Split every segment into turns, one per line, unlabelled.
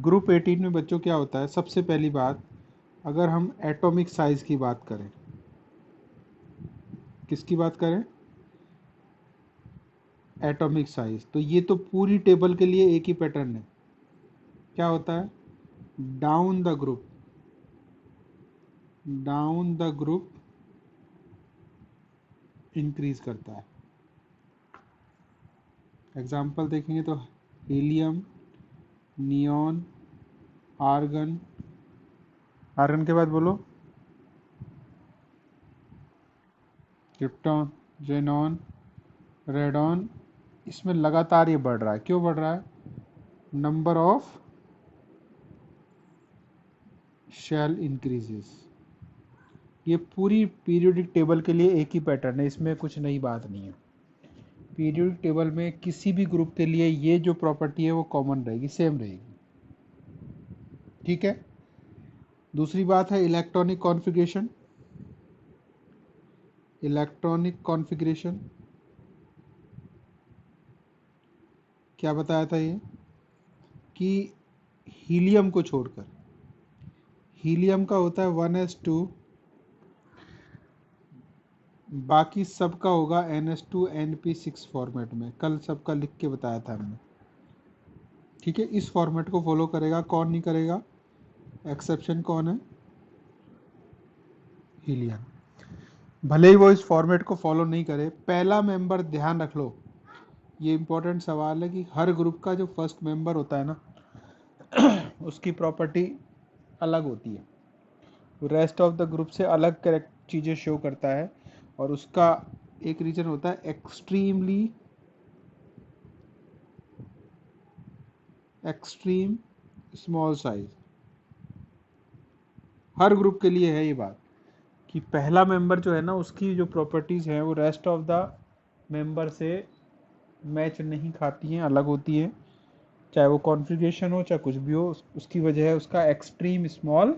Group 18 में बच्चों क्या होता है, सबसे पहली बात, अगर हम एटॉमिक साइज की बात करें, किसकी बात करें, एटॉमिक साइज, तो ये तो पूरी टेबल के लिए एक ही पैटर्न है। क्या होता है, down the group, down the group increase करता है। एग्जाम्पल देखेंगे तो हीलियम, नियॉन, आर्गन, आर्गन के बाद बोलो क्रिप्टॉन, जेनॉन, रेडॉन, इसमें लगातार ये बढ़ रहा है। क्यों बढ़ रहा है, नंबर ऑफ शेल इंक्रीजेस। ये पूरी पीरियोडिक टेबल के लिए एक ही पैटर्न है, इसमें कुछ नई बात नहीं है। पीरियोडिक टेबल में किसी भी ग्रुप के लिए ये जो प्रॉपर्टी है वो कॉमन रहेगी, सेम रहेगी। ठीक है। दूसरी बात है इलेक्ट्रॉनिक कॉन्फ़िगरेशन। इलेक्ट्रॉनिक कॉन्फ़िगरेशन क्या बताया था ये, कि हीलियम को छोड़कर, हीलियम का होता है 1s2, बाकी सबका होगा NH2NP6 फॉर्मेट में। कल सबका लिख के बताया था हमने। ठीक है, इस फॉर्मेट को फॉलो करेगा, कौन नहीं करेगा, एक्सेप्शन कौन है, हीलियम। भले ही वो इस फॉर्मेट को फॉलो नहीं करे, पहला मेंबर ध्यान रख लो, ये इंपॉर्टेंट सवाल है कि हर ग्रुप का जो फर्स्ट मेंबर होता है ना उसकी प्रॉपर्टी अलग होती है, रेस्ट ऑफ द ग्रुप से अलग करेक्ट चीज़ें शो करता है, और उसका एक रीजन होता है एक्सट्रीम स्मॉल साइज। हर ग्रुप के लिए है ये बात कि पहला मेंबर जो है ना उसकी जो प्रॉपर्टीज़ हैं वो रेस्ट ऑफ द मेंबर से मैच नहीं खाती हैं, अलग होती हैं, चाहे वो कॉन्फ़िगरेशन हो चाहे कुछ भी हो। उसकी वजह है उसका एक्सट्रीम स्मॉल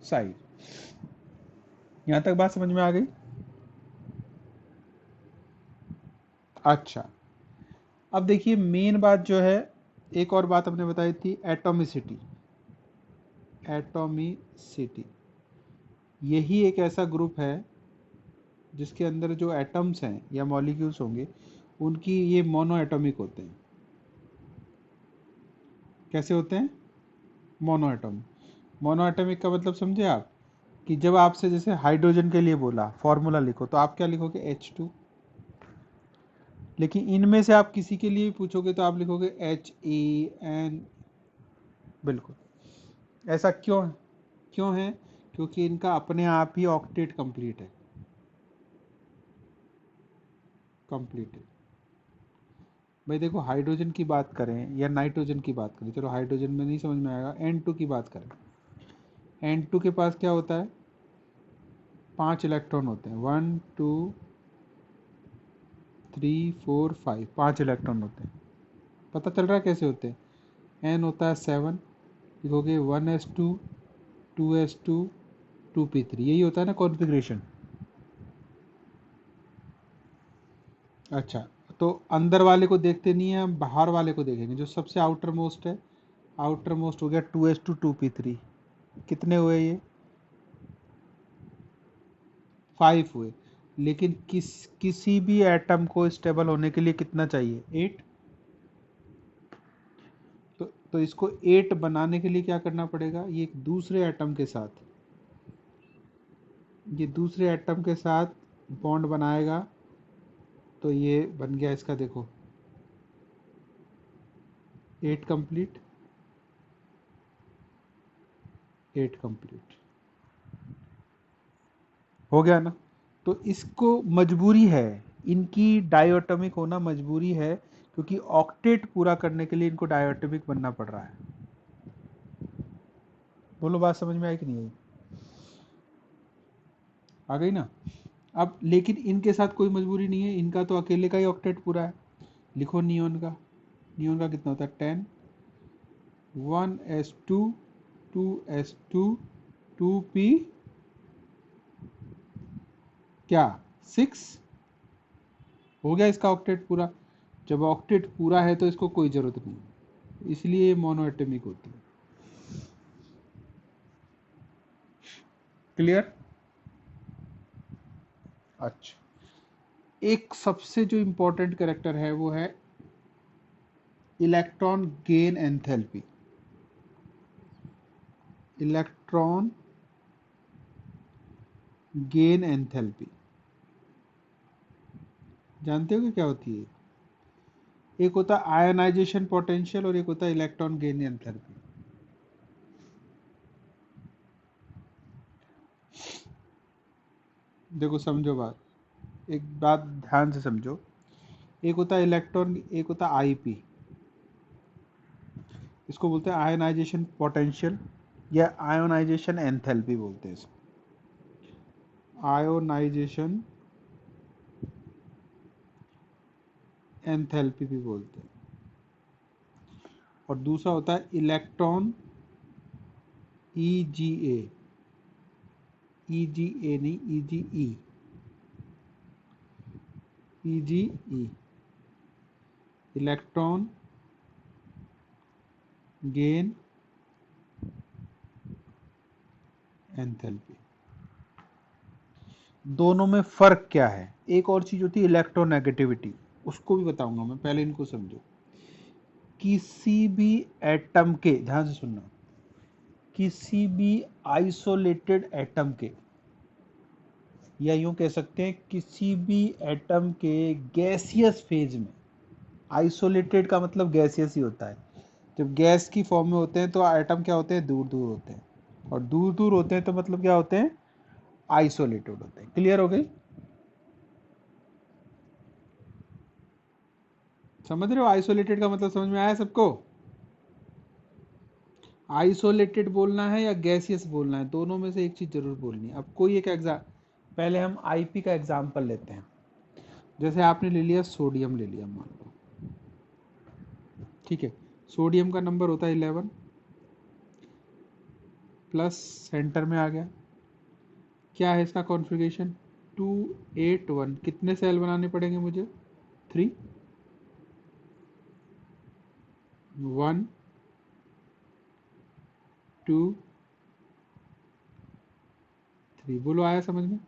साइज। यहाँ तक बात समझ में आ गई। अच्छा, अब देखिए मेन बात जो है, एक और बात हमने बताई थी, एटॉमिसिटी। एटॉमिसिटी यही एक ऐसा ग्रुप है जिसके अंदर जो एटम्स हैं या मॉलिक्यूल्स होंगे उनकी ये मोनो एटॉमिक होते हैं। कैसे होते हैं, मोनो एटॉमिक। मोनो एटॉमिक का मतलब समझे आप, कि जब आपसे जैसे हाइड्रोजन के लिए बोला फॉर्मूला लिखो तो आप क्या लिखोगे, H2। लेकिन इनमें से आप किसी के लिए पूछोगे तो आप लिखोगे HEN। बिल्कुल। ऐसा क्यों है, क्योंकि इनका अपने आप ही ऑक्टेट कंप्लीट है। भाई देखो, हाइड्रोजन की बात करें या नाइट्रोजन की बात करें, चलो हाइड्रोजन में नहीं समझ में आएगा, N2 की बात करें, N2 के पास क्या होता है, 5 इलेक्ट्रॉन होते हैं, 1 2 3 4 5, 5 इलेक्ट्रॉन होते हैं। पता चल रहा है कैसे होते हैं, N होता है 7, लिखोगे 1s2 2s2 2p3, यही होता है ना कॉन्फ़िगरेशन। अच्छा, तो अंदर वाले को देखते नहीं है, हम बाहर वाले को देखेंगे, जो सबसे आउटर मोस्ट है। आउटर मोस्ट हो गया 2s2 2p3, कितने हुए ये, 5 हुए। लेकिन किसी भी एटम को स्टेबल होने के लिए कितना चाहिए, 8। तो इसको 8 बनाने के लिए क्या करना पड़ेगा, ये एक दूसरे एटम के साथ, ये दूसरे एटम के साथ बॉन्ड बनाएगा, तो ये बन गया इसका, देखो 8 कंप्लीट, 8 कंप्लीट हो गया ना। तो इसको मजबूरी है, इनकी डायोटॉमिक होना मजबूरी है, क्योंकि ऑक्टेट पूरा करने के लिए इनको डायोटॉमिक बनना पड़ रहा है। बोलो बात समझ में आई कि नहीं आई, आ गई ना। अब लेकिन इनके साथ कोई मजबूरी नहीं है, इनका तो अकेले का ही ऑक्टेट पूरा है। लिखो नियॉन का, नियॉन का कितना होता है 10, 1s2 2s2 2p क्या 6, हो गया इसका ऑक्टेट पूरा। जब ऑक्टेट पूरा है तो इसको कोई ज़रूरत नहीं, इसलिए ये मोनोएटॉमिक होती है। क्लियर? अच्छा, एक सबसे जो इंपॉर्टेंट कैरेक्टर है वो है electron gain enthalpy. Electron gain enthalpy जानते हो कि क्या होती है? एक होता है आयनाइजेशन पोटेंशियल और एक होता है इलेक्ट्रॉन गेन एंथैल्पी। देखो समझो बात, एक बात ध्यान से समझो। एक होता है इलेक्ट्रॉन, एक होता है आईपी। इसको बोलते हैं आयनाइजेशन पोटेंशियल या आयोनाइजेशन एंथैल्पी बोलते हैं इसको। आयोनाइजेशन एंथैल्पी भी बोलते हैं। और दूसरा होता है इलेक्ट्रॉन ईजीए। ईजीए नहीं, ईजीई। ईजीई इलेक्ट्रॉन गेन एंथैल्पी। दोनों में फर्क क्या है? एक और चीज होती है इलेक्ट्रोनेगेटिविटी, उसको भी बताऊंगा मैं, पहले इनको समझो। किसी भी एटम के, ध्यान से सुनना, किसी भी आइसोलेटेड एटम के, या यूं कह सकते हैं किसी भी एटम के गैसियस फेज में, आइसोलेटेड का मतलब गैसियस ही होता है। जब गैस की फॉर्म में होते हैं तो एटम क्या होते हैं? दूर दूर होते हैं, और दूर दूर होते हैं तो मतलब क्या होते हैं? आइसोलेटेड होते हैं। क्लियर हो गई? समझ रहे हो आइसोलेटेड का मतलब? समझ में आया सबको? आइसोलेटेड बोलना है या गैसियस बोलना है, दोनों में से एक चीज जरूर बोलनी है। अब कोई एक एग्जाम, पहले हम आईपी का एग्जाम्पल लेते हैं। जैसे आपने ले लिया सोडियम, ले लिया मान लो, ठीक है। सोडियम का नंबर होता है 11 प्लस, सेंटर में आ गया। क्या है इसका कॉन्फ़िगरेशन? 281। कितने सेल बनाने पड़ेंगे मुझे? 3, 1, 2, 3। बोलो आया समझ में?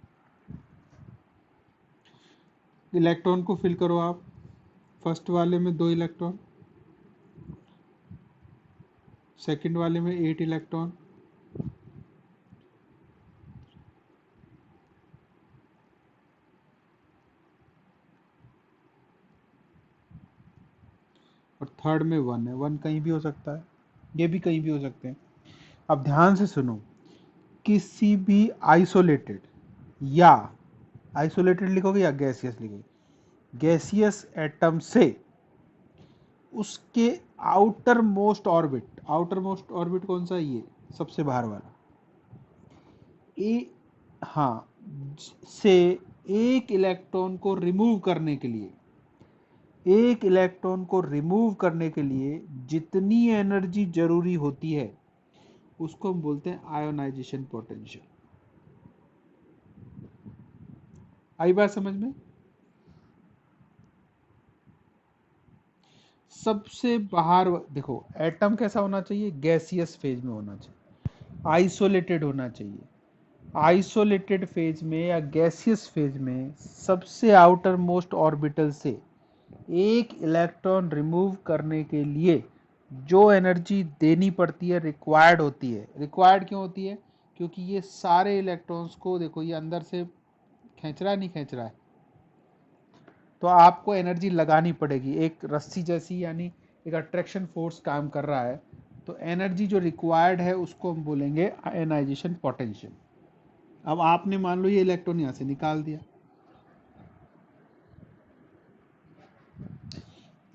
इलेक्ट्रॉन को फिल करो आप। फर्स्ट वाले में 2 इलेक्ट्रॉन, सेकंड वाले में 8 इलेक्ट्रॉन, और थर्ड में 1 है। 1 कहीं भी हो सकता है, ये भी कहीं भी हो सकते हैं। अब ध्यान से सुनो, किसी भी आइसोलेटेड, या आइसोलेटेड लिखोगे या गैसियस लिखोगे, गैसियस एटम से उसके outer most orbit, outer most orbit कौन सा? ये सबसे बाहर वाला, ए, हाँ, से एक इलेक्ट्रॉन को रिमूव करने के लिए, एक इलेक्ट्रॉन को रिमूव करने के लिए जितनी एनर्जी जरूरी होती है उसको हम बोलते हैं आयोनाइजेशन पोटेंशियल। आई बात समझ में? सबसे बाहर देखो, एटम कैसा होना चाहिए? गैसियस फेज में होना चाहिए, आइसोलेटेड होना चाहिए। आइसोलेटेड फेज में या गैसियस फेज में सबसे आउटर मोस्ट ऑर्बिटल से एक इलेक्ट्रॉन रिमूव करने के लिए जो एनर्जी देनी पड़ती है, रिक्वायर्ड होती है। रिक्वायर्ड क्यों होती है? क्योंकि ये सारे इलेक्ट्रॉन्स को देखो, ये अंदर से खींच रहा है, नहीं खींच रहा है, तो आपको एनर्जी लगानी पड़ेगी एक रस्सी जैसी, यानी एक अट्रैक्शन फोर्स काम कर रहा है। तो एनर्जी जो रिक्वायर्ड है उसको हम बोलेंगे आयनाइजेशन पोटेंशियल। अब आपने मान लो ये इलेक्ट्रॉन यहाँ से निकाल दिया,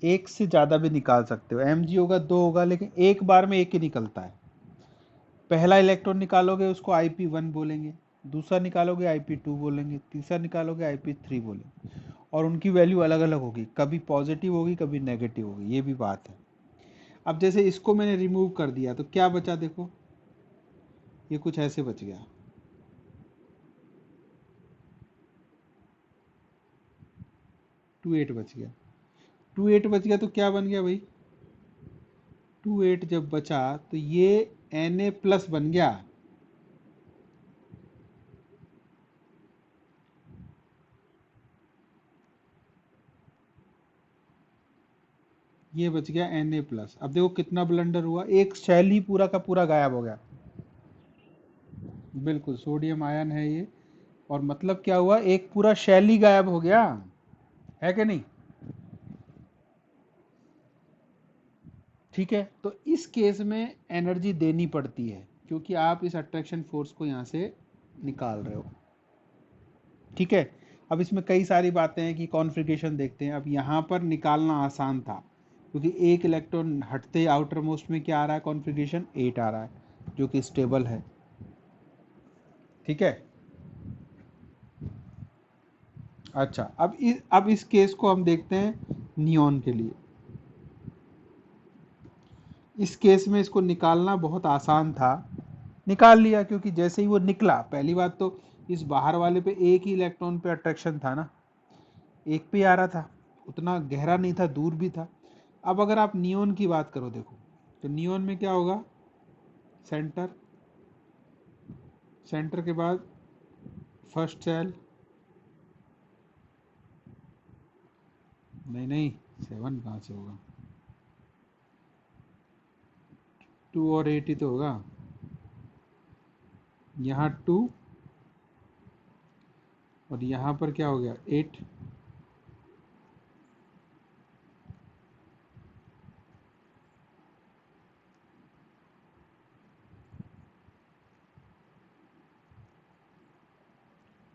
एक से ज़्यादा भी निकाल सकते हो, mg होगा, 2 होगा, लेकिन एक बार में एक ही निकलता है। पहला इलेक्ट्रॉन निकालोगे उसको IP1 बोलेंगे, दूसरा निकालोगे IP2 बोलेंगे, तीसरा निकालोगे IP3 बोलेंगे, और उनकी वैल्यू अलग अलग होगी, कभी पॉजिटिव होगी कभी नेगेटिव होगी, ये भी बात है। अब जैसे इसको मैंने रिमूव कर दिया तो क्या बचा? देखो ये कुछ ऐसे बच गया, 2 8 बच गया। 2 8 बच गया तो क्या बन गया भाई? 2 8 जब बचा तो ये Na प्लस बन गया, ये बच गया Na+। अब देखो कितना ब्लंडर हुआ, एक शेल ही पूरा का पूरा गायब हो गया। बिल्कुल सोडियम आयन है ये, और मतलब क्या हुआ, एक पूरा शेल ही गायब हो गया, है कि नहीं? ठीक है, तो इस केस में एनर्जी देनी पड़ती है क्योंकि आप इस अट्रैक्शन फोर्स को यहां से निकाल रहे हो। ठीक है, अब इसमें कई सारी बातें हैं कि कॉन्फ़िगरेशन देखते हैं। अब यहां पर निकालना आसान था क्योंकि एक इलेक्ट्रॉन हटते आउटर मोस्ट में क्या आ रहा है, कॉन्फ़िगरेशन 8 आ रहा है जो कि स्टेबल है। ठीक है, अच्छा अब इस केस को हम देखते हैं नियॉन के लिए। इस केस में इसको निकालना बहुत आसान था, निकाल लिया क्योंकि जैसे ही वो निकला, पहली बात तो इस बाहर वाले पे एक ही इलेक्ट्रॉन पे अट्रैक्शन था ना, एक पे आ रहा था, उतना गहरा नहीं था, दूर भी था। अब अगर आप नियॉन की बात करो देखो, तो नियॉन में क्या होगा, सेंटर, सेंटर के बाद फर्स्ट सेल, नहीं नहीं 7 कहाँ से होगा, 2 और 8 ही तो होगा, यहाँ 2 और यहाँ पर क्या हो गया 8।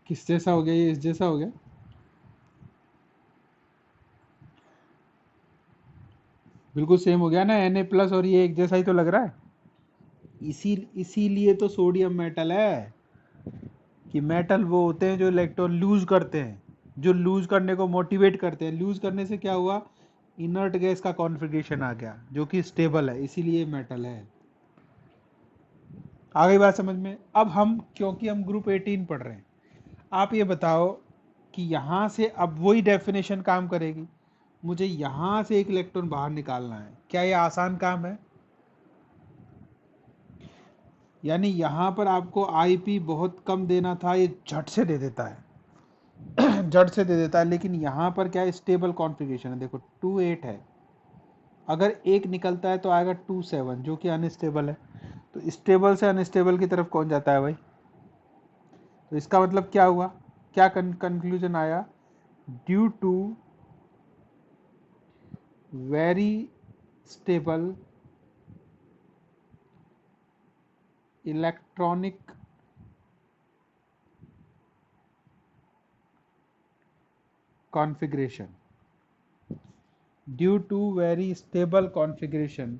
किस जैसा हो गया, ये इस जैसा हो गया, बिल्कुल सेम हो गया ना, Na+ और ये एक जैसा ही तो लग रहा है। इसीलिए तो सोडियम मेटल है, कि मेटल वो होते हैं जो इलेक्ट्रॉन लूज करते हैं, जो लूज करने को मोटिवेट करते हैं। लूज करने से क्या हुआ, इनर्ट गैस का कॉन्फ़िगरेशन आ गया जो कि स्टेबल है, इसीलिए मेटल है। आ गई बात समझ में? अब हम, क्योंकि हम ग्रुप 18 पढ़ रहे हैं, आप ये बताओ कि यहां से अब वही डेफिनेशन काम करेगी। मुझे यहां से एक इलेक्ट्रॉन बाहर निकालना है, क्या ये आसान काम है? यानी यहां पर आपको IP बहुत कम देना था, ये झट से दे देता है झट से दे देता है। लेकिन यहां पर क्या स्टेबल कॉन्फ़िगरेशन है, देखो 2 8 है, अगर एक निकलता है तो आएगा 2 7 जो कि अनस्टेबल है। तो स्टेबल से अनस्टेबल की तरफ कौन जाता है भाई? तो इसका मतलब क्या हुआ, क्या कंक्लूजन आया, due to very stable electronic configuration, due to very stable configuration,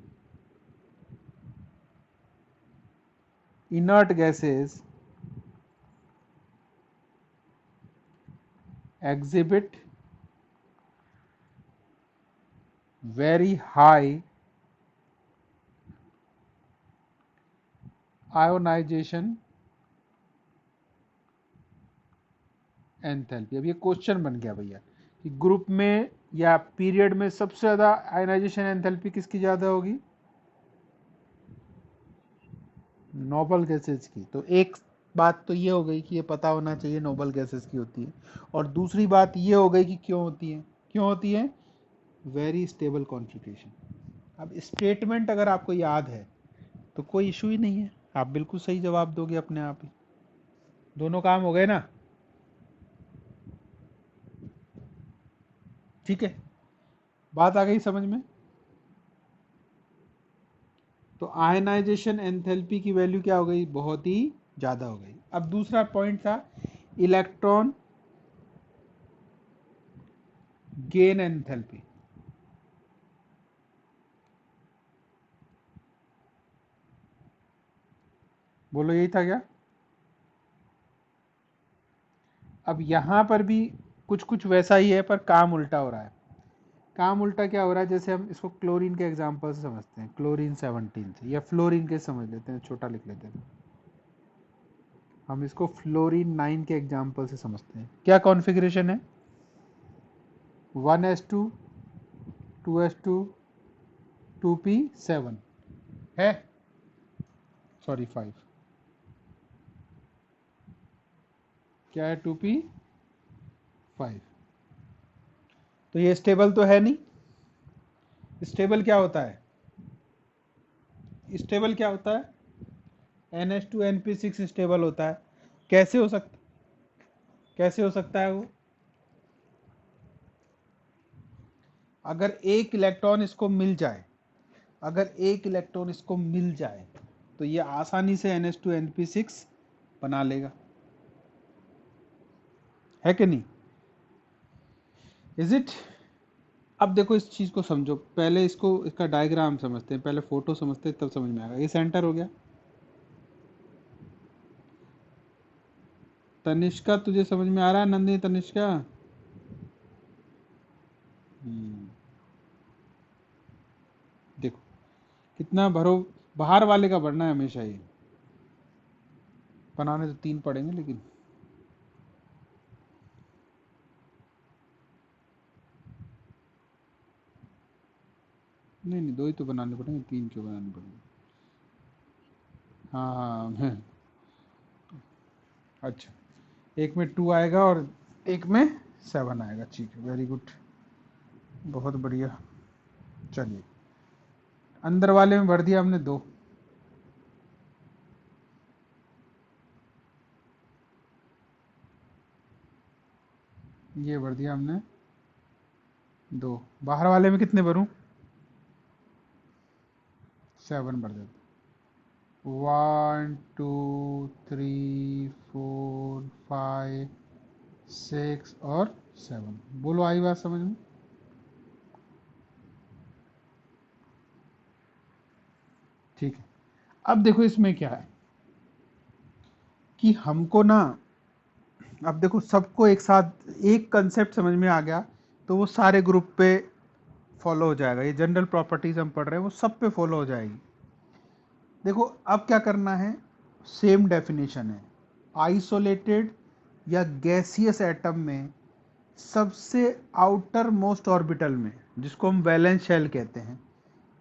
inert gases exhibit very high ionization enthalpy. अब ये क्वेश्चन बन गया भैया कि ग्रुप में या पीरियड में सबसे ज्यादा आयनाइजेशन एंथैल्पी किसकी ज्यादा होगी? नोबल गैसेज की। तो एक बात तो ये हो गई कि ये पता होना चाहिए नोबल गैसेज की होती है, और दूसरी बात ये हो गई कि क्यों होती है, क्यों होती है, वेरी स्टेबल कॉन्फ़िगरेशन। अब स्टेटमेंट अगर आपको याद है तो कोई इशू ही नहीं है, आप बिल्कुल सही जवाब दोगे अपने आप ही। दोनों काम हो गए ना? ठीक है, बात आ गई समझ में? तो आयनाइजेशन एंथैल्पी की वैल्यू क्या हो गई, बहुत ही ज्यादा हो गई। अब दूसरा पॉइंट था इलेक्ट्रॉन गेन एंथैल्पी। बोलो यही था क्या? अब यहां पर भी कुछ कुछ वैसा ही है पर काम उल्टा हो रहा है। काम उल्टा क्या हो रहा है, जैसे हम इसको क्लोरीन के एग्जांपल से समझते हैं, क्लोरीन 17 से, या फ्लोरीन के समझ लेते हैं, छोटा लिख लेते हैं, हम इसको फ्लोरीन 9 के एग्जांपल से समझते हैं। क्या कॉन्फ़िगरेशन है, 1s2 2s2 2p7 है, सॉरी 5, क्या है 2p5। तो ये स्टेबल तो है नहीं, स्टेबल क्या होता है? स्टेबल क्या होता है? NH2 NP6 स्टेबल होता है। कैसे हो सकता कैसे हो सकता है वो? अगर एक इलेक्ट्रॉन इसको मिल जाए, अगर एक इलेक्ट्रॉन इसको मिल जाए तो ये आसानी से NH2 NP6 बना लेगा, है कि नहीं? Is it? अब देखो इस चीज को समझो, पहले इसको, इसका डायग्राम समझते हैं, पहले फोटो समझते हैं, तब समझ में आएगा। ये सेंटर हो गया। तनिष्का तुझे समझ में आ रहा है? नंदिनी, तनिष्का? देखो कितना भरो, बाहर वाले का भरना है हमेशा। ये बनाने तो 3 पड़ेंगे, लेकिन नहीं नहीं, 2 ही तो बनाने पड़ेंगे, 3 क्यों बनाने पड़ेंगे? हाँ हाँ अच्छा, एक में 2 आएगा और एक में 7 आएगा। ठीक है, वेरी गुड, बहुत बढ़िया। चलिए, अंदर वाले में भर दिया हमने 2। ये भर दिया हमने 2। बाहर वाले में कितने भरूं? 7 भर देते। 1 2 3 4 5 6 और 7। बोलो, आई बात समझ में? ठीक है। अब देखो इसमें क्या है कि हमको ना, अब देखो सबको एक साथ एक कंसेप्ट समझ में आ गया तो वो सारे ग्रुप पे फॉलो हो जाएगा। ये जनरल प्रॉपर्टीज हम पढ़ रहे हैं वो सब पे फॉलो हो जाएगी। देखो अब क्या करना है, सेम डेफिनेशन है। आइसोलेटेड या गैसियस एटम में सबसे आउटर मोस्ट ऑर्बिटल में, जिसको हम वैलेंस शेल कहते हैं,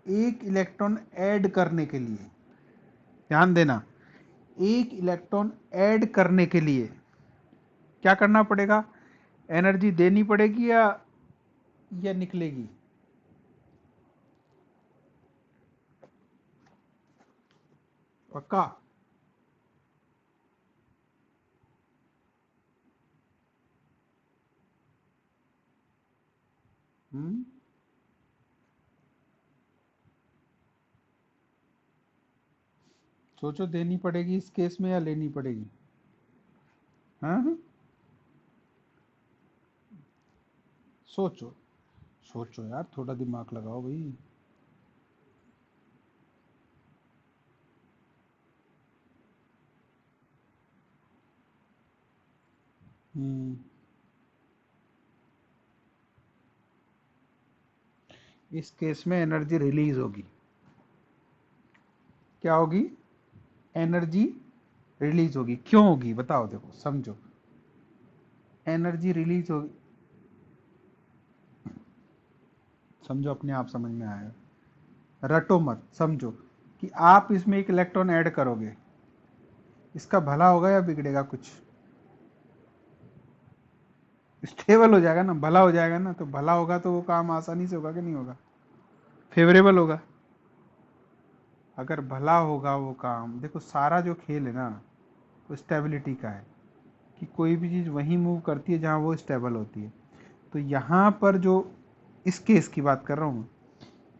एक इलेक्ट्रॉन ऐड करने के लिए, ध्यान देना, एक इलेक्ट्रॉन ऐड करने के लिए क्या करना पड़ेगा? एनर्जी देनी पड़ेगी या निकलेगी? पक्का? हम्म, सोचो, देनी पड़ेगी इस केस में या लेनी पड़ेगी? हाँ, सोचो, सोचो यार, थोड़ा दिमाग लगाओ भाई। हम्म, इस केस में एनर्जी रिलीज होगी। क्या होगी? एनर्जी रिलीज होगी। क्यों होगी बताओ, देखो समझो। एनर्जी रिलीज होगी, समझो, अपने आप समझ में आएगा। रटो मत, समझो कि आप इसमें एक इलेक्ट्रॉन ऐड करोगे, इसका भला होगा या बिगड़ेगा कुछ? स्टेबल हो जाएगा ना, भला हो जाएगा ना। तो भला होगा तो वो काम आसानी से होगा कि नहीं होगा? फेवरेबल होगा। अगर भला होगा वो काम, देखो सारा जो खेल है ना वो स्टेबिलिटी का है, कि कोई भी चीज़ वहीं मूव करती है जहाँ वो स्टेबल होती है। तो यहाँ पर जो इस केस की बात कर रहा हूँ,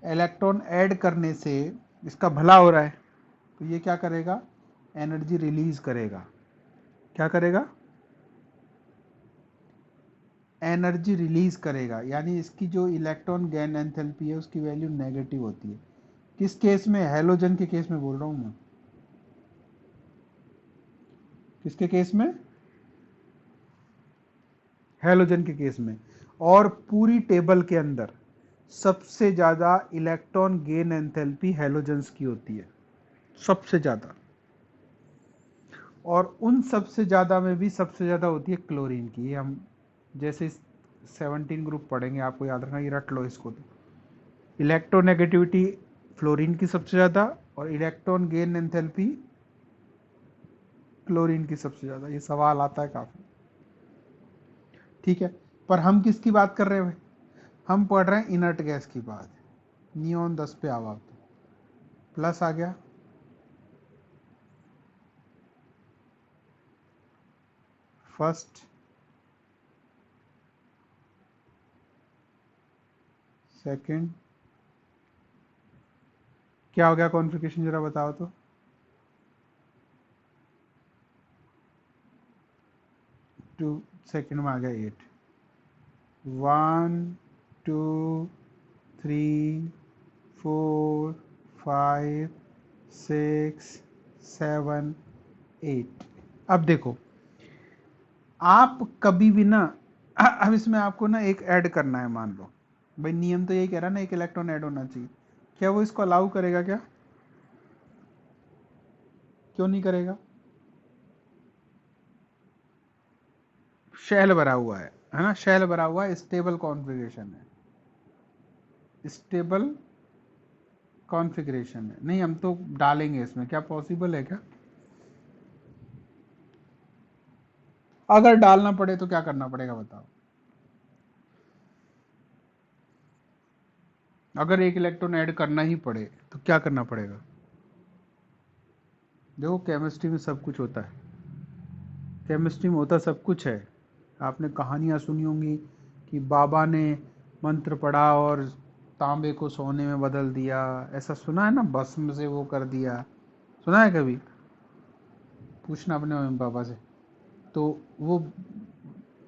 इलेक्ट्रॉन ऐड करने से इसका भला हो रहा है, तो ये क्या करेगा? एनर्जी रिलीज करेगा। क्या करेगा? एनर्जी रिलीज करेगा, यानी इसकी जो इलेक्ट्रॉन गेन एंथैल्पी है उसकी वैल्यू नेगेटिव होती है। किस केस में? हेलोजन के केस में बोल रहा हूँ मैं। किसके केस में? हेलोजन के केस में। और पूरी टेबल के अंदर सबसे ज्यादा इलेक्ट्रॉन गेन एंथैल्पी हेलोजन्स की होती है, सबसे ज्यादा। और उन सबसे ज्यादा में भी सबसे ज्यादा होती है क्लोरीन की। ये हम जैसे 17 ग्रुप पढ़ेंगे, आपको याद रखना, ये रट लो इसको। तो इलेक्ट्रोनेगेटिविटी फ्लोरीन की सबसे ज्यादा, और इलेक्ट्रॉन गेन एंथैल्पी क्लोरीन की सबसे ज्यादा। ये सवाल आता है काफी। ठीक है, पर हम किसकी बात कर रहे हैं? हम पढ़ रहे हैं इनर्ट गैस की बात। नियॉन 10 पे आवा, प्लस आ गया, फर्स्ट, सेकंड, क्या हो गया कॉन्फ़िगरेशन जरा बताओ तो। टू सेकंड में आ गया 8, 1 2 3 4 5 6 7 8। अब देखो, आप कभी भी ना, अब इसमें आपको ना एक ऐड करना है, मान लो भाई नियम तो यही कह रहा है ना एक इलेक्ट्रॉन ऐड होना चाहिए, क्या वो इसको अलाउ करेगा क्या? क्यों नहीं करेगा? शेल भरा हुआ है ना, शेल भरा हुआ है, स्टेबल कॉन्फ़िगरेशन है, स्टेबल कॉन्फ़िगरेशन है। नहीं, हम तो डालेंगे इसमें, क्या पॉसिबल है क्या? अगर डालना पड़े तो क्या करना पड़ेगा बताओ? अगर एक इलेक्ट्रॉन ऐड करना ही पड़े तो क्या करना पड़ेगा? देखो केमिस्ट्री में सब कुछ होता है, केमिस्ट्री में होता सब कुछ है। आपने कहानियाँ सुनी होंगी कि बाबा ने मंत्र पढ़ा और तांबे को सोने में बदल दिया, ऐसा सुना है ना, भस्म से वो कर दिया, सुना है कभी? पूछना अपने मम्मी पापा से। तो वो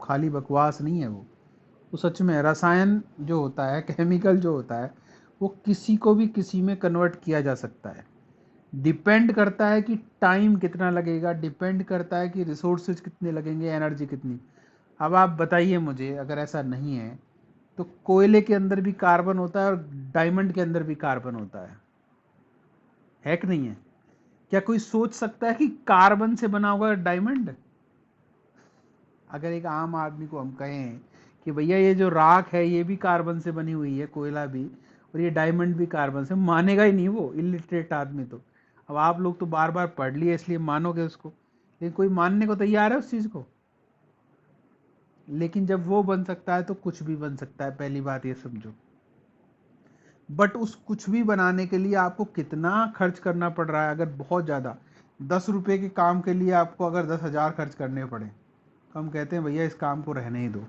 खाली बकवास नहीं है, वो सच में रसायन जो होता है, केमिकल जो होता है, वो किसी को भी किसी में कन्वर्ट किया जा सकता है। डिपेंड करता है कि टाइम कितना लगेगा, डिपेंड करता है कि रिसोर्सेज कितने लगेंगे, एनर्जी कितनी। अब आप बताइए मुझे, अगर ऐसा नहीं है तो कोयले के अंदर भी कार्बन होता है और डायमंड के अंदर भी कार्बन होता है कि नहीं है? क्या कोई सोच सकता है कि कार्बन से बना हुआ डायमंड? अगर एक आम आदमी को हम कहें कि भैया ये जो राख है ये भी कार्बन से बनी हुई है, कोयला भी, और ये डायमंड भी कार्बन से, मानेगा ही नहीं वो इलिटरेट आदमी तो। अब आप लोग तो बार बार पढ़ लिए इसलिए मानोगे उसको, लेकिन कोई मानने को तैयार है उस चीज को? लेकिन जब वो बन सकता है तो कुछ भी बन सकता है, पहली बात ये समझो। बट उस कुछ भी बनाने के लिए आपको कितना खर्च करना पड़ रहा है? अगर बहुत ज़्यादा 10 रुपए के काम के लिए आपको अगर 10,000 खर्च करने पड़े तो हम कहते हैं भैया इस काम को रहने ही दो।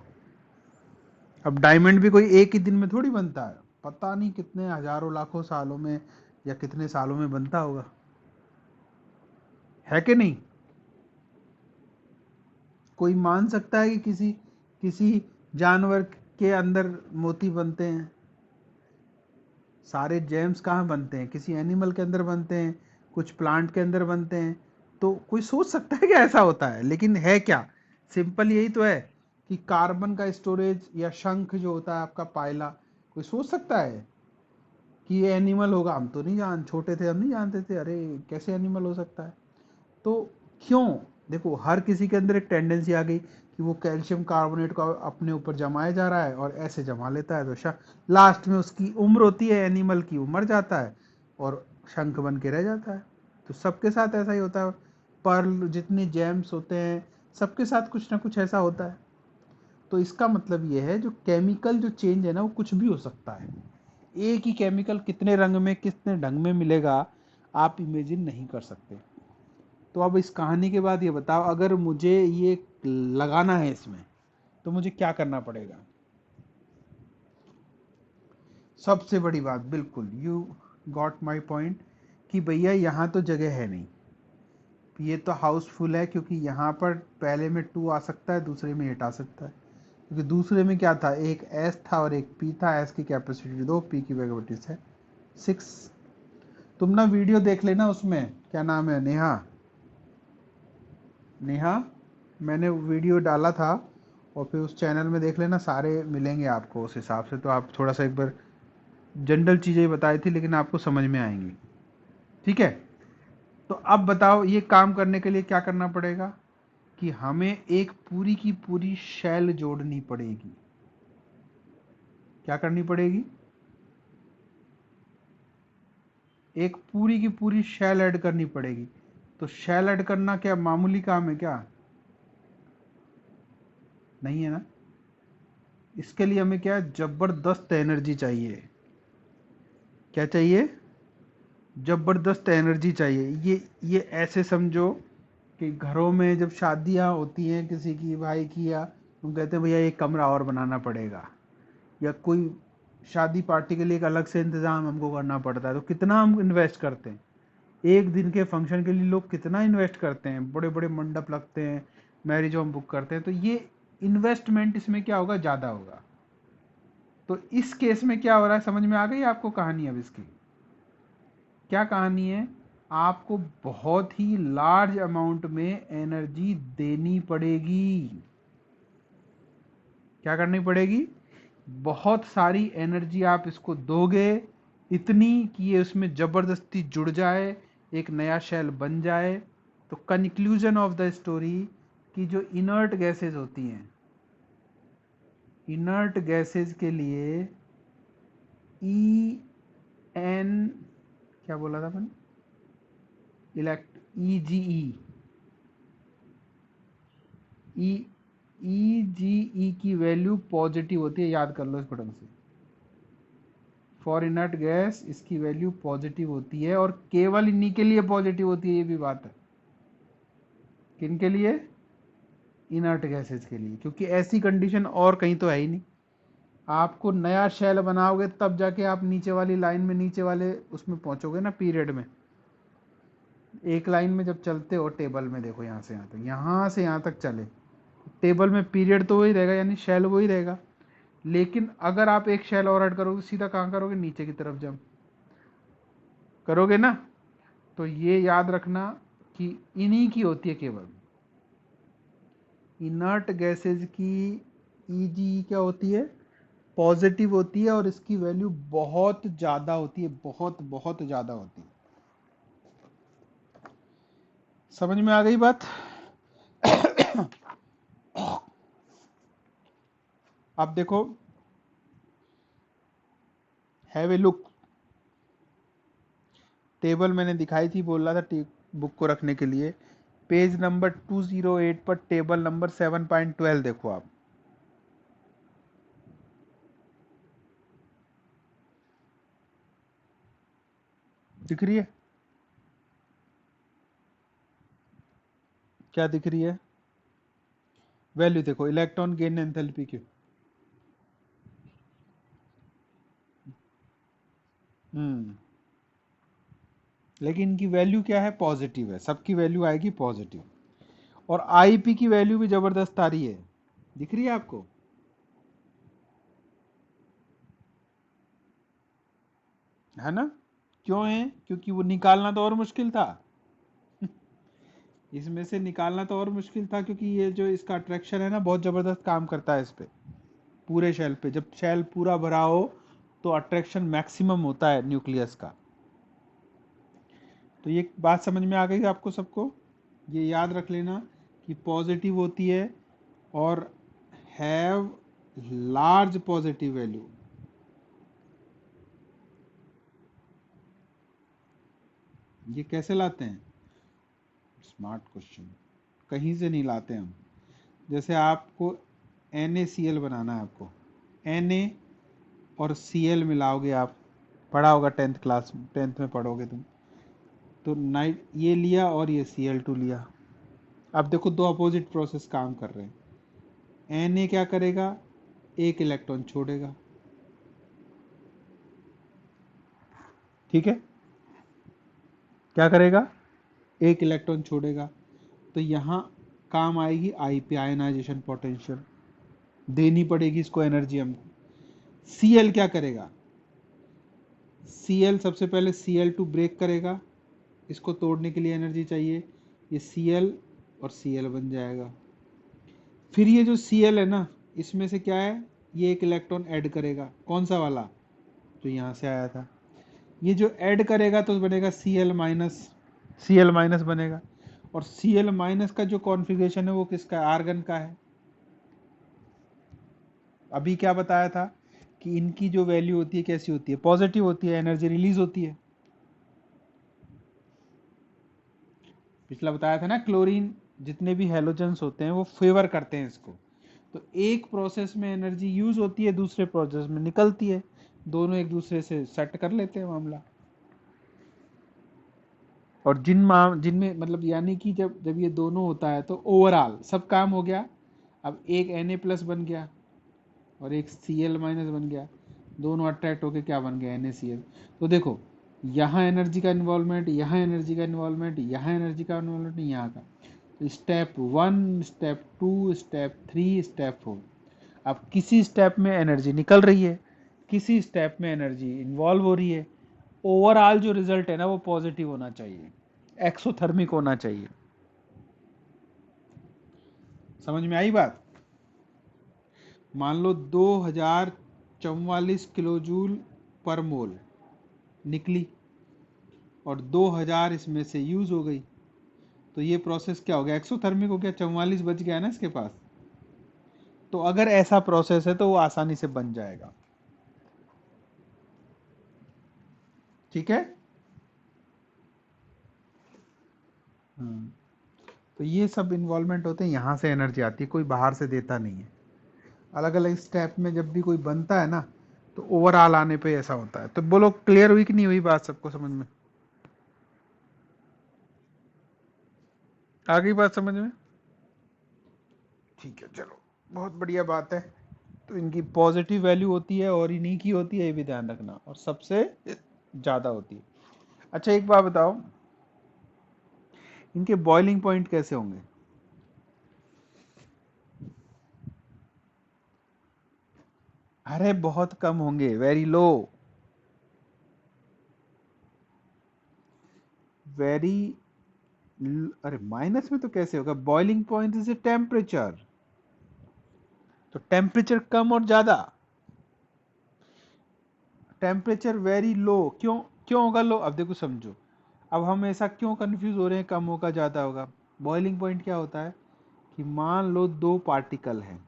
अब डायमंड भी कोई एक ही दिन में थोड़ी बनता है, पता नहीं कितने हजारों लाखों सालों में या कितने सालों में बनता होगा, है कि नहीं? कोई मान सकता है कि किसी किसी जानवर के अंदर मोती बनते हैं? सारे जेम्स कहाँ बनते हैं? किसी एनिमल के अंदर बनते हैं, कुछ प्लांट के अंदर बनते हैं। तो कोई सोच सकता है कि ऐसा होता है? लेकिन है क्या? सिंपल यही तो है कि कार्बन का स्टोरेज या शंख जो होता है आपका पायला, कोई सोच सकता है कि ये एनिमल होगा? हम तो नहीं छोटे थे हम नहीं जानते थे, अरे कैसे एनिमल हो सकता है? तो क्यों? देखो हर किसी के अंदर एक टेंडेंसी आ गई कि वो कैल्शियम कार्बोनेट को अपने ऊपर जमाया जा रहा है और ऐसे जमा लेता है, तो लास्ट में उसकी उम्र होती है, एनिमल की उम्र जाता है और शंख बन के रह जाता है। तो सबके साथ ऐसा ही होता है, पर्ल जितने जेम्स होते हैं सबके साथ कुछ ना कुछ ऐसा होता है। तो इसका मतलब ये है जो केमिकल जो चेंज है ना, वो कुछ भी हो सकता है। एक ही केमिकल कितने रंग में कितने ढंग में मिलेगा आप इमेजिन नहीं कर सकते। तो अब इस कहानी के बाद ये बताओ, अगर मुझे ये लगाना है इसमें तो मुझे क्या करना पड़ेगा? सबसे बड़ी बात, बिल्कुल यू गॉट माय पॉइंट, कि भैया यहाँ तो जगह है नहीं, ये तो हाउसफुल है, क्योंकि यहाँ पर पहले में 2 आ सकता है, दूसरे में 8 आ सकता है। क्योंकि दूसरे में क्या था, एक एस था और एक पी था, एस की कैपेसिटी 2, पी की कैपेसिटी है 6। तुम ना वीडियो देख लेना, उसमें क्या नाम है, नेहा, नेहा, मैंने वीडियो डाला था और फिर उस चैनल में देख लेना, सारे मिलेंगे आपको उस हिसाब से। तो आप थोड़ा सा एक बार जनरल चीज़ें बताई थी लेकिन आपको समझ में आएंगी, ठीक है? तो अब बताओ ये काम करने के लिए क्या करना पड़ेगा, कि हमें एक पूरी की पूरी शेल जोड़नी पड़ेगी। क्या करनी पड़ेगी? एक पूरी की पूरी शेल ऐड करनी पड़ेगी। तो शेल ऐड करना क्या मामूली काम है क्या? नहीं है ना। इसके लिए हमें क्या है, जबरदस्त एनर्जी चाहिए। क्या चाहिए? जबरदस्त एनर्जी चाहिए। ये ऐसे समझो कि घरों में जब शादियां होती हैं किसी की, भाई की, या तुम कहते हैं भैया एक कमरा और बनाना पड़ेगा, या कोई शादी पार्टी के लिए एक अलग से इंतजाम हमको करना पड़ता है, तो कितना हम इन्वेस्ट करते हैं। एक दिन के फंक्शन के लिए लोग कितना इन्वेस्ट करते हैं, बड़े बड़े मंडप लगते हैं, मैरिज होम बुक करते हैं, तो ये इन्वेस्टमेंट इसमें क्या होगा, ज़्यादा होगा। तो इस केस में क्या हो रहा है, समझ में आ गई आपको कहानी? अब इसकी क्या कहानी है? आपको बहुत ही लार्ज अमाउंट में एनर्जी देनी पड़ेगी। क्या करनी पड़ेगी? बहुत सारी एनर्जी आप इसको दोगे, इतनी कि ये उसमें जबरदस्ती जुड़ जाए, एक नया शेल बन जाए। तो कंक्लूजन ऑफ द स्टोरी कि जो इनर्ट गैसेज होती हैं, इनर्ट गैसेज के लिए ई एन, क्या बोला था मैंने, ईजीई, ईजीई की वैल्यू पॉजिटिव होती है, याद कर लो इस बटन से। फॉर इनर्ट गैस इसकी वैल्यू पॉजिटिव होती है, और केवल इन्हीं के लिए पॉजिटिव होती है, ये भी बात है। किन के लिए? इनर्ट गैसेज के लिए, क्योंकि ऐसी कंडीशन और कहीं तो है ही नहीं। आपको नया शेल बनाओगे तब जाके आप नीचे वाली लाइन में, नीचे वाले उसमें पहुंचोगे ना, पीरियड में। एक लाइन में जब चलते हो टेबल में, देखो यहाँ से यहाँ तक, यहाँ से यहाँ तक चले, टेबल में पीरियड तो वही रहेगा, यानी शेल वही रहेगा। लेकिन अगर आप एक शेल और ऐड करोगे, सीधा कहाँ करोगे? नीचे की तरफ जंप करोगे ना। तो ये याद रखना कि इन्हीं की होती है केवल। इनर्ट गैसेज की ईजी क्या होती है? पॉजिटिव होती है, और इसकी वैल्यू बहुत ज़्यादा होती है, बहुत बहुत ज़्यादा होती है। समझ में आ गई बात? अब देखो, हैव ए लुक। टेबल मैंने दिखाई थी, बोल रहा था बुक को रखने के लिए। पेज नंबर 208 पर टेबल नंबर 7.12 देखो आप। दिख रही है? क्या दिख रही है? वैल्यू देखो, इलेक्ट्रॉन गेन एंथैल्पी की। लेकिन इनकी वैल्यू क्या है? पॉजिटिव है, सबकी वैल्यू आएगी पॉजिटिव। और आईपी की वैल्यू भी जबरदस्त आ रही है, दिख रही है आपको? है ना? क्यों है? क्योंकि वो निकालना तो और मुश्किल था। इसमें से निकालना तो और मुश्किल था, क्योंकि ये जो इसका अट्रैक्शन है ना, बहुत जबरदस्त काम करता है इस पे, पूरे शेल पे। जब शेल पूरा भरा हो तो अट्रैक्शन मैक्सिमम होता है न्यूक्लियस का। तो ये बात समझ में आ गई आपको सबको? ये याद रख लेना कि पॉजिटिव होती है और हैव लार्ज पॉजिटिव वैल्यू। ये कैसे लाते हैं? स्मार्ट क्वेश्चन, कहीं से नहीं लाते हम। जैसे आपको NaCl बनाना है, आपको Na और Cl मिलाओगे आप, पढ़ा होगा 10th क्लास में, 10th में पढ़ोगे तुम। तो नाइट ये लिया और ये Cl2 लिया। अब देखो दो अपोजिट प्रोसेस काम कर रहे हैं। Na क्या करेगा? एक इलेक्ट्रॉन छोड़ेगा, ठीक है? क्या करेगा? एक इलेक्ट्रॉन छोड़ेगा। तो यहाँ काम आएगी IP, आयनाइजेशन पोटेंशियल, देनी पड़ेगी इसको एनर्जी हमको। Cl क्या करेगा? Cl सबसे पहले Cl2 ब्रेक करेगा, इसको तोड़ने के लिए एनर्जी चाहिए, ये Cl और Cl बन जाएगा। फिर ये जो Cl है ना, इसमें से क्या है? ये एक इलेक्ट्रॉन ऐड करेगा, कौन सा वाला? जो यहाँ से आया था। ये जो ऐड करेगा तो बनेगा Cl माइनस, Cl माइनस बनेगा। और Cl माइनस का जो कॉन्फ़िगरेशन है वो किसका है? आर्गन का है। अभी क्या बताया था कि इनकी जो वैल्यू होती है कैसी होती है? पॉजिटिव होती है, एनर्जी रिलीज होती है। पिछला बताया था ना, क्लोरीन जितने भी हेलोजेंस होते हैं वो फेवर करते हैं इसको। तो एक प्रोसेस में एनर्जी यूज होती है, दूसरे प्रोसेस में निकलती है। दोनों एक दूसरे से सेट कर लेते हैं मामला। और जिनमें मतलब यानी कि जब जब ये दोनों होता है तो ओवरऑल सब काम हो गया। अब एक Na+ बन गया और एक Cl- बन गया, दोनों अट्रैक्ट होके क्या बन गया, NaCl। तो देखो यहाँ एनर्जी का इन्वॉल्वमेंट, यहाँ एनर्जी का इन्वॉल्वमेंट, यहाँ एनर्जी का इन्वॉल्वमेंट, यहाँ का। तो स्टेप 1, स्टेप 2, स्टेप 3, स्टेप 4। अब किसी स्टेप में एनर्जी निकल रही है, किसी स्टेप में एनर्जी इन्वॉल्व हो रही है। ओवरऑल जो रिजल्ट है ना वो पॉजिटिव होना चाहिए, एक्सोथर्मिक होना चाहिए। समझ में आई बात? मान लो 2044 किलो जूल पर मोल निकली और 2000 इसमें से यूज हो गई, तो ये प्रोसेस क्या हो गया, एक्सोथर्मिक हो गया, 44 बच गया ना इसके पास। तो अगर ऐसा प्रोसेस है तो वो आसानी से बन जाएगा। ठीक है। तो ये सब इन्वॉल्वमेंट होते हैं, यहाँ से एनर्जी आती है, कोई बाहर से देता नहीं है। अलग अलग स्टेप में जब भी कोई बनता है ना तो ओवरऑल आने पे ऐसा होता है। तो बोलो क्लियर हुई कि नहीं हुई बात, सबको समझ में आ गई बात समझ में? ठीक है, चलो बहुत बढ़िया बात है। तो इनकी पॉजिटिव वैल्यू होती है और इन्हीं की होती है, ये भी ध्यान रखना, और सबसे ज़्यादा होती है। अच्छा एक बात बताओ, इनके बॉइलिंग पॉइंट कैसे होंगे? अरे बहुत कम होंगे, वेरी लो, वेरी। अरे माइनस में तो कैसे होगा, बॉइलिंग पॉइंट इज टेम्परेचर। तो टेम्परेचर कम और ज्यादा, टेम्परेचर वेरी लो। क्यों क्यों होगा लो, अब देखो समझो। अब हम ऐसा क्यों कंफ्यूज हो रहे हैं, कम होगा ज्यादा होगा? बॉइलिंग पॉइंट क्या होता है कि मान लो दो पार्टिकल हैं।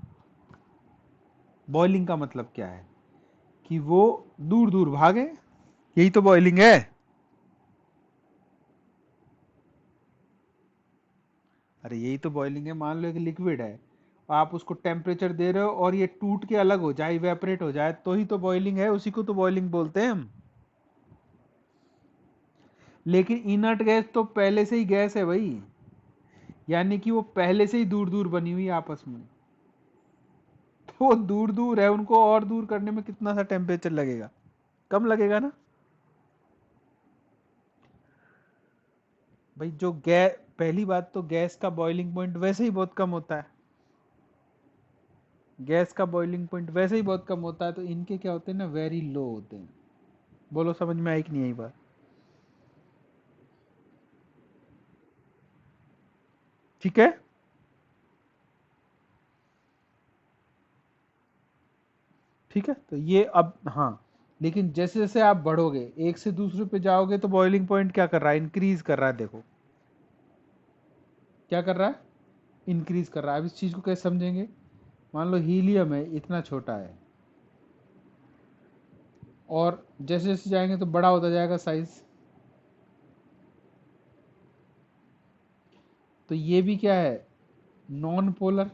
बॉइलिंग का मतलब क्या है कि वो दूर दूर भागे, यही तो बॉइलिंग है। अरे यही तो बॉइलिंग है। मान लो एक लिक्विड है, आप उसको टेम्परेचर दे रहे हो और ये टूट के अलग हो जाए, इवेपोरेट हो जाए, तो ही तो बॉइलिंग है, उसी को तो बॉइलिंग बोलते हैं हम। लेकिन इनर्ट गैस तो पहले से ही गैस है भाई, यानी कि वो पहले से ही दूर दूर बनी हुई है आपस में। तो वो दूर दूर है, उनको और दूर करने में कितना सा टेम्परेचर लगेगा, कम लगेगा ना भाई। जो गैस, पहली बात तो गैस का बॉइलिंग पॉइंट वैसे ही बहुत कम होता है, गैस का बॉइलिंग पॉइंट वैसे ही बहुत कम होता है। तो इनके क्या होते हैं ना, वेरी लो होते हैं। बोलो समझ में आई कि नहीं आई बात? ठीक है। ठीक है, तो ये अब हाँ, लेकिन जैसे जैसे आप बढ़ोगे, एक से दूसरे पे जाओगे, तो बॉइलिंग पॉइंट क्या कर रहा है, इंक्रीज कर रहा है। देखो क्या कर रहा है, इंक्रीज कर रहा है। अब इस चीज को कैसे समझेंगे? मान लो हीलियम है, इतना छोटा है, और जैसे जैसे जाएंगे तो बड़ा होता जाएगा साइज। तो ये भी क्या है, नॉन पोलर।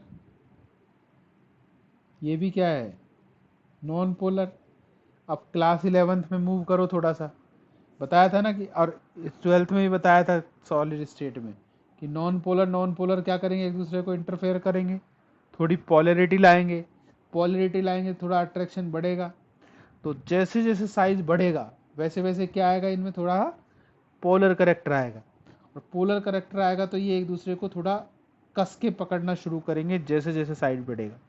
ये भी क्या है, नॉन पोलर। अब क्लास 11th में मूव करो थोड़ा सा, बताया था ना कि, और 12th में भी बताया था सॉलिड स्टेट में, कि नॉन पोलर क्या करेंगे, एक दूसरे को इंटरफेयर करेंगे, थोड़ी पॉलरिटी लाएंगे। पॉलरिटी लाएंगे, थोड़ा अट्रैक्शन बढ़ेगा। तो जैसे जैसे साइज बढ़ेगा वैसे वैसे क्या आएगा, इनमें थोड़ा पोलर करेक्टर आएगा। और पोलर करेक्टर आएगा तो ये एक दूसरे को थोड़ा कस के पकड़ना शुरू करेंगे जैसे जैसे साइज बढ़ेगा।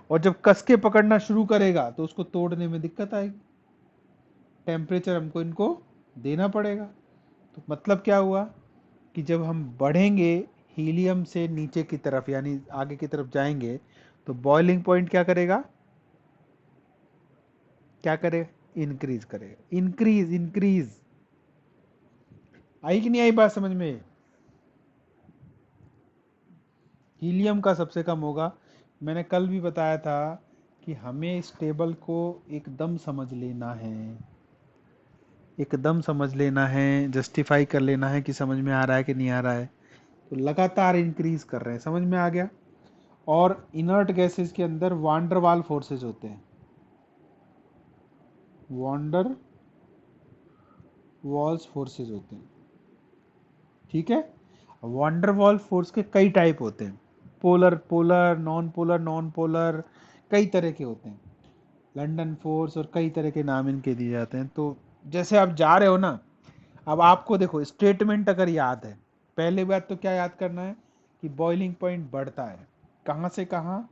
और जब कस के पकड़ना शुरू करेगा तो उसको तोड़ने में दिक्कत आएगी, टेम्परेचर हमको इनको देना पड़ेगा। तो मतलब क्या हुआ कि जब हम बढ़ेंगे हीलियम से नीचे की तरफ, यानी आगे की तरफ जाएंगे, तो बॉइलिंग पॉइंट क्या करेगा, क्या करेगा, इंक्रीज करेगा। इंक्रीज इंक्रीज, आई कि नहीं आई बात समझ में? हीलियम का सबसे कम होगा। मैंने कल भी बताया था कि हमें इस टेबल को एकदम समझ लेना है, एकदम समझ लेना है, जस्टिफाई कर लेना है कि समझ में आ रहा है कि नहीं आ रहा है। तो लगातार इंक्रीज कर रहे हैं, समझ में आ गया? और इनर्ट गैसेस के अंदर वांडरवाल फोर्सेस होते हैं। वॉन्डर वॉल्स फोर्सेस होते हैं। ठीक है, वॉन्डर वॉल फोर्स के कई टाइप होते हैं, पोलर पोलर नॉन पोलर, कई तरह के होते हैं, लंदन फोर्स और कई तरह के नाम इनके दिए जाते हैं। तो जैसे आप जा रहे हो ना, अब आपको देखो स्टेटमेंट अगर याद है, पहले बात तो क्या याद करना है कि बॉइलिंग पॉइंट बढ़ता है, कहाँ से कहाँ,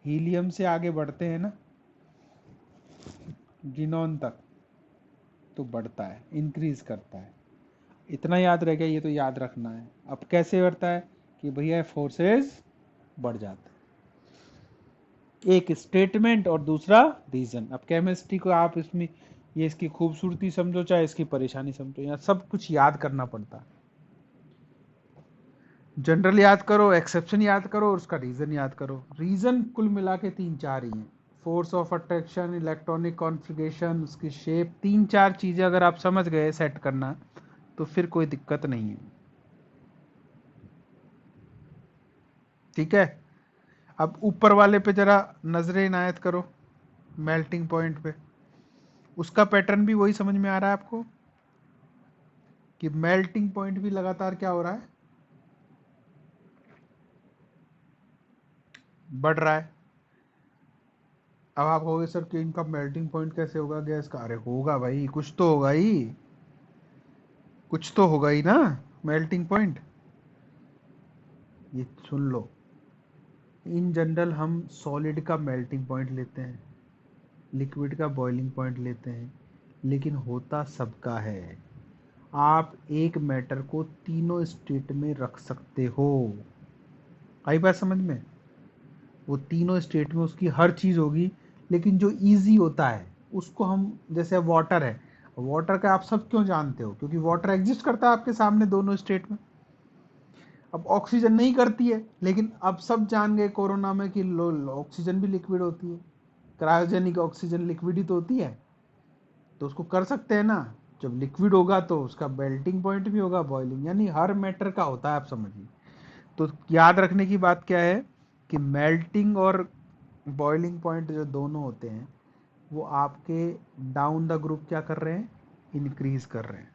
हीलियम से आगे बढ़ते हैं ना गिनॉन तक, तो बढ़ता है, इंक्रीज करता है। इतना याद रह गया, ये तो याद रखना है। अब कैसे बढ़ता है कि भैया फोर्सेस बढ़ जाते हैं, एक स्टेटमेंट और दूसरा रीजन। अब केमिस्ट्री को आप इसमें ये इसकी खूबसूरती समझो चाहे इसकी परेशानी समझो, यहाँ सब कुछ याद करना पड़ता है। जनरल याद करो, एक्सेप्शन याद करो और उसका रीजन याद करो। रीजन कुल मिला के 3-4 ही हैं, force of attraction, electronic configuration, उसकी शेप, 3-4 चीजें अगर आप समझ गए सेट करना तो फिर कोई दिक्कत नहीं है। ठीक है, अब ऊपर वाले पे जरा नजरें इनायत करो, मेल्टिंग पॉइंट पे। उसका पैटर्न भी वही समझ में आ रहा है आपको कि मेल्टिंग पॉइंट भी लगातार क्या हो रहा है, बढ़ रहा है। अब आप कहोगे सर कि इनका मेल्टिंग पॉइंट कैसे होगा गैस का? अरे होगा भाई, कुछ तो होगा ही, कुछ तो होगा ही ना मेल्टिंग पॉइंट। ये सुन लो, इन जनरल हम सॉलिड का मेल्टिंग पॉइंट लेते हैं, लिक्विड का बॉइलिंग पॉइंट लेते हैं, लेकिन होता सबका है। आप एक मैटर को तीनों स्टेट में रख सकते हो। आई बात समझ में? वो तीनों स्टेट में उसकी हर चीज होगी, लेकिन जो इजी होता है उसको हम, जैसे वाटर है, वाटर का आप सब क्यों जानते हो? क्योंकि वाटर एग्जिस्ट करता है आपके सामने दोनों स्टेट में। अब ऑक्सीजन नहीं करती है, लेकिन अब सब जान गए कोरोना में कि ऑक्सीजन भी लिक्विड होती है, क्रायोजेनिक ऑक्सीजन लिक्विड ही तो होती है, तो उसको कर सकते हैं ना। जब लिक्विड होगा तो उसका मेल्टिंग पॉइंट भी होगा, बॉइलिंग, यानी हर मैटर का होता है, आप समझिए। तो याद रखने की बात क्या है कि मेल्टिंग और बॉइलिंग पॉइंट जो दोनों होते हैं वो आपके डाउन द ग्रुप क्या कर रहे हैं, इंक्रीज कर रहे हैं।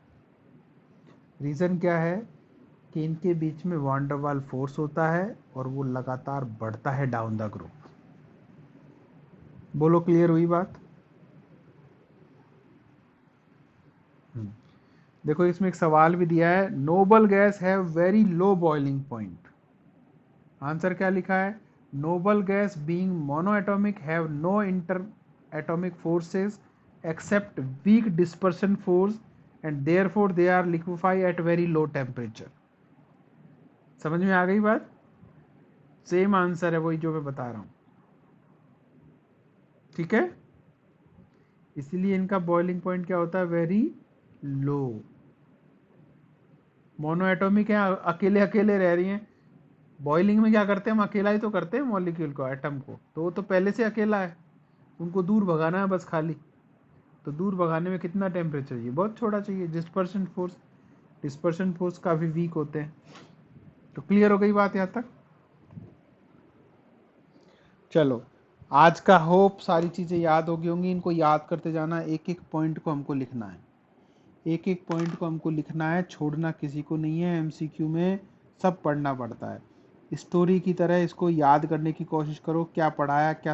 रीज़न क्या है कि इनके बीच में वान डर वाल फोर्स होता है और वो लगातार बढ़ता है डाउन द ग्रुप। बोलो, क्लियर हुई बात? देखो इसमें एक सवाल भी दिया है, noble gas have very low boiling point. Answer क्या लिखा है? Noble gas being monoatomic have no interatomic forces except weak dispersion force and therefore they are liquefy at very low temperature. समझ में आ गई बात? सेम आंसर है वही जो मैं बता रहा हूं। ठीक है, इसलिए इनका बॉइलिंग पॉइंट क्या होता है, वेरी लो। मोनोएटॉमिक है, अकेले अकेले रह रही हैं। बॉइलिंग में क्या करते हैं, हम अकेला ही तो करते हैं मॉलिक्यूल को, एटम को, तो वो तो पहले से अकेला है, उनको दूर भगाना है बस खाली। तो दूर भगाने में कितना टेम्परेचर चाहिए, बहुत छोटा चाहिए। डिस्पर्शन फोर्स काफी वीक होते हैं। तो क्लियर हो गई बात यहाँ तक? चलो, आज का होप सारी चीजें याद हो गई होंगी। इनको याद करते जाना, एक एक पॉइंट को हमको लिखना है, एक एक पॉइंट को हमको लिखना है, छोड़ना किसी को नहीं है। एमसीक्यू में सब पढ़ना पड़ता है, स्टोरी की तरह इसको याद करने की कोशिश करो, क्या पढ़ाया क्या